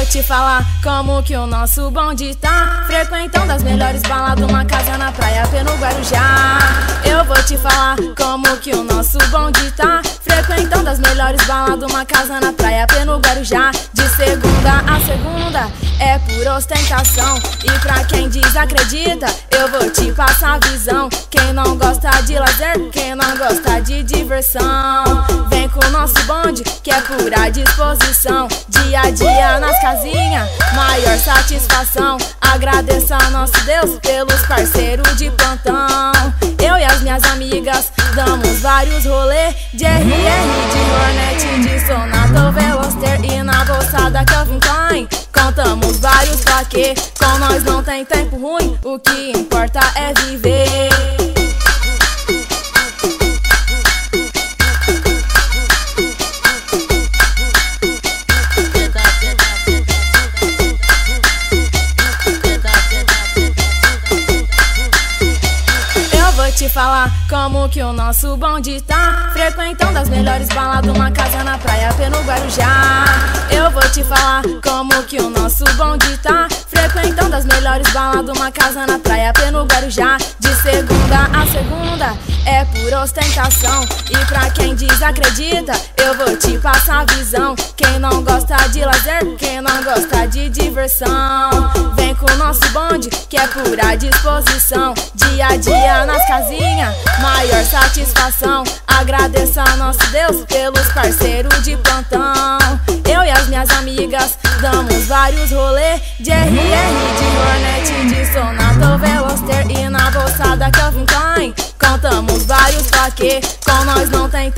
Te falar como que o nosso bonde tá frequentando as melhores baladas, uma casa na praia no Guarujá. Eu vou te falar como que o nosso bonde tá frequentando as melhores baladas, uma casa na praia no Guarujá. De segunda a segunda é por ostentação, e pra quem desacredita eu vou te passar a visão. Quem não gosta de lazer, quem não gosta de diversão, vem com o nosso bonde que é pura disposição. Dia a dia nas casinhas, maior satisfação. Agradeço a nosso Deus pelos parceiros de plantão. Eu e as minhas amigas damos vários rolê de RR, de Hornet, de Sonata, Veloster e na bolsada Calvin Klein. Contamos vários plaquê, com nós não tem tempo ruim, o que importa é viver. Te falar como que o nosso bonde tá frequentando as melhores baladas, uma casa na praia no Guarujá. Eu vou te falar como que o nosso bonde tá frequentando as melhores baladas, uma casa na praia no Guarujá. De segunda a segunda é por ostentação, e pra quem desacredita eu vou te passar a visão. Quem não gosta de lazer, quem não gosta de diversão, vem com o nosso bonde que é pura disposição. Dia a dia nas casinhas, maior satisfação. Agradeço a nosso Deus pelos parceiros de plantão. Eu e as minhas amigas damos vários rolê de RR, de Hornet, de Sonata, Veloster e na bolsada Calvin Klein. Contamos vários plaquê, com nós não tem